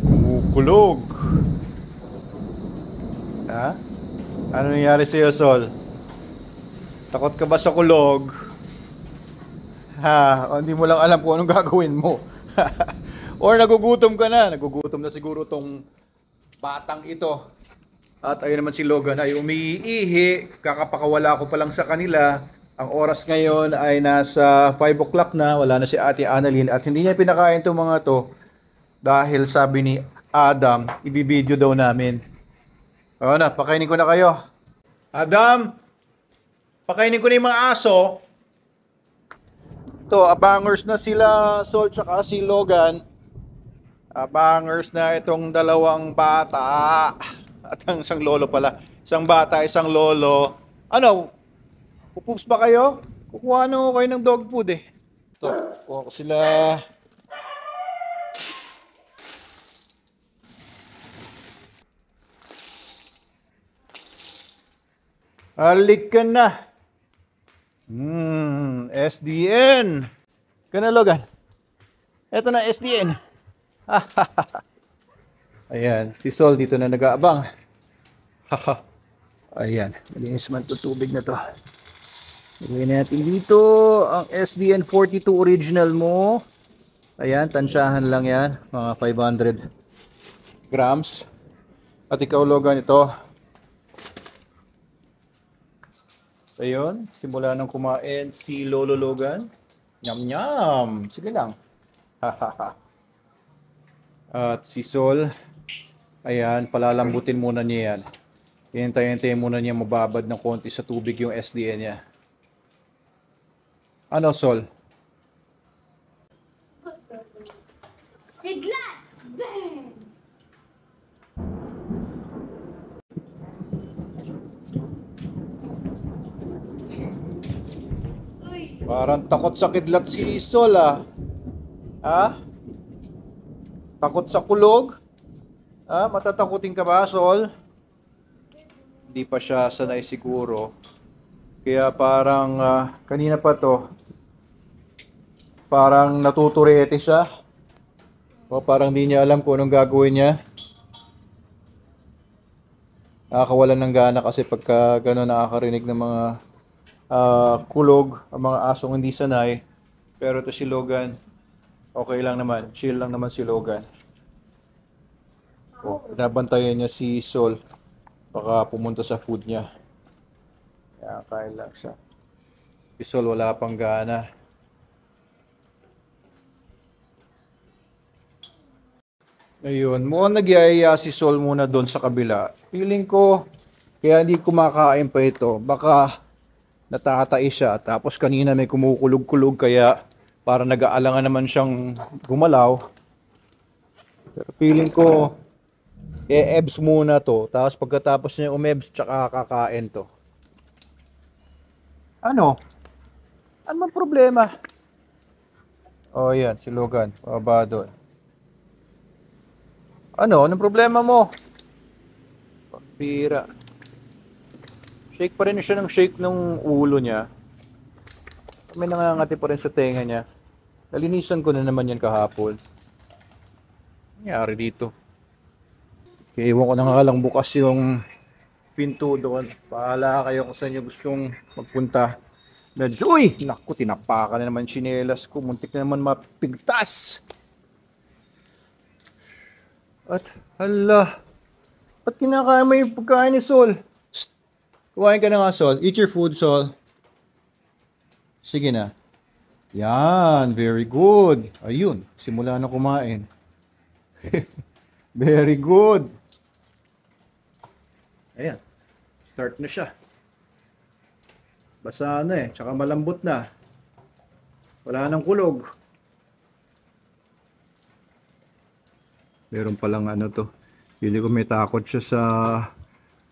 Kumukulog. Ha? Ano nangyari sa'yo, Sol? Takot ka ba sa kulog? Ha? O hindi mo lang alam kung anong gagawin mo. Or nagugutom ka na. Nagugutom na siguro tong batang ito. At ayun naman si Logan ay umiihi. Kakapakawala ko pa lang sa kanila. Ang oras ngayon ay nasa 5 o'clock na. Wala na si Ate Annalyn. At hindi niya pinakain itong mga to. Dahil sabi ni Adam, ibibideo daw namin. O na, pakainin ko na kayo. Adam, pakainin ko na yung mga aso. Ito, abangers na sila, Sol, tsaka si Logan. Abangers na itong dalawang bata. At ang isang lolo pala. Isang bata, isang lolo. Ano? Pupoops ba kayo? Kukuha na kayo ng dog food eh. Ito, kuha ko sila. Halik ka na. SDN. Kana Logan. Ito na SDN. Ayan, si Sol dito na nag-aabang. Ayan, malinis man ito tubig na to. Ilagay natin dito ang SDN 42 original mo. Ayan, tansyahan lang yan. Mga 500 grams. At ikaw Logan ito. Ayun, simula nang kumain si Lolo Logan. Nyam nyam. Sige lang. At si Sol, ayan, palalambutin muna niya yan. Hintay-hintayin muna niya mababad ng konti sa tubig yung SDN niya. Ano, Sol? Bigla! Bang! Parang takot sa kidlat si Sol ah. Ha? Takot sa kulog? Ha? Matatakutin ka ba, Sol? Hindi pa siya sanay siguro. Kaya parang kanina pa to. Parang natuturete siya. O parang di niya alam kung anong gagawin niya. Nakakawalan ng gana kasi pagka gano'n nakakarinig ng mga kulog, ang mga asong hindi sanay. Pero to si Logan, okay lang naman. Chill lang naman si Logan. Oh, binabantayan niya si Sol. Baka pumunta sa food niya. Kaya kain lang siya. Si Sol wala pang gana. Ayun, mukhang nagyayaya si Sol muna doon sa kabila. Feeling ko, kaya hindi kumakain pa ito. Baka natatai siya. Tapos kanina may kumukulog-kulog kaya para nag-aalangan naman siyang gumalaw. Pero feeling ko, e-ebs muna to. Tapos pagkatapos niya umebs, tsaka kakain to. Ano? Ano man problema? Oh, yan, si Logan. Baba doon. Ano? Anong problema mo? Pira. Shake pa rin siya ng shake ng ulo niya. May nangangati pa rin sa tenga niya. Nalinisan ko na naman yan kahapon. Nangyari dito. Kaya iwan ko na nga lang bukas yung pinto doon. Pahala kayo kung saan nyo gustong magpunta. Medyo, uy! Naku, tinapakan na naman tsinelas ko. Muntik na naman mapigtas. At, hala. Ba't kinakain mo yung pagkain ni Sol? Shh! Kumain ka na nga, Sol. Eat your food, Sol. Sige na. Yan, very good. Ayun, simula na kumain. Very good. Ayan, start na siya. Basa na eh, tsaka malambot na. Wala nang kulog. Meron palang ano to. Pili ko may takot siya sa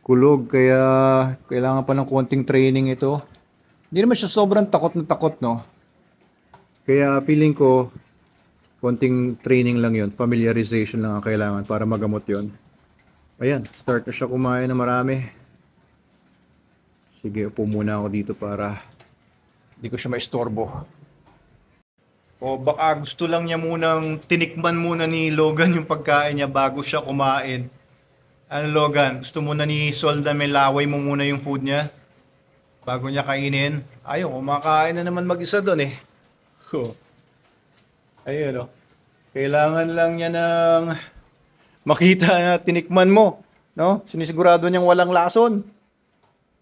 kulog, kaya kailangan pa ng konting training ito. Hindi naman siya sobrang takot na takot, no? Kaya feeling ko, konting training lang yon, familiarization lang ang kailangan para magamot yon. Ayan, start na siya kumain na marami. Sige, upo muna ako dito para hindi ko siya maistorbo. O baka gusto lang niya munang tinikman muna ni Logan yung pagkain niya bago siya kumain. Ano Logan, gusto muna ni Sol na may laway mo muna yung food niya bago niya kainin? Ayun, kumakain na naman mag-isa doon eh. So, ayun o. Kailangan lang niya ng makita na tinikman mo. No? Sinisigurado niyang walang lason.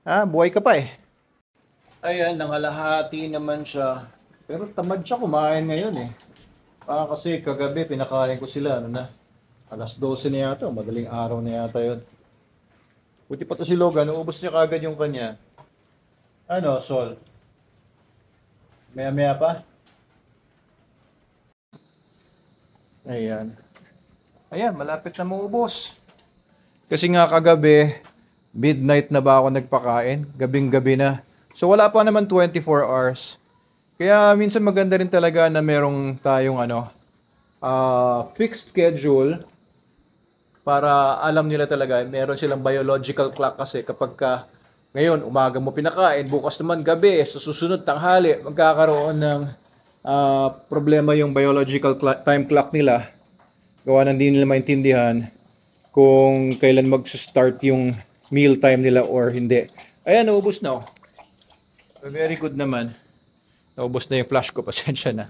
Ha? Buhay ka pa eh. Ayan, nangalahati naman siya. Pero tamad siya kumain ngayon eh. Kasi kagabi pinakain ko sila. Ano na? Alas 12 na yata. Madaling araw na yata yun. Buti pa to si Logan. Naubos niya kagad yung kanya. Ano, Sol? Maya-maya pa? Ayan. Ayan, malapit na maubos. Kasi nga kagabi, midnight na ba ako nagpakain? Gabing-gabi na. So wala pa naman 24 hours. Kaya minsan maganda rin talaga na merong tayong fixed schedule para alam nila talaga, meron silang biological clock kasi kapag ngayon umaga mo pinakain, bukas naman gabi, sa susunod tanghali, magkakaroon ng problema yung biological time clock nila. Gawa ng di nila maintindihan kung kailan mag-start yung meal time nila or hindi. Ayan, naubos na. Very good naman. Naubos na yung flash ko, pasensya na.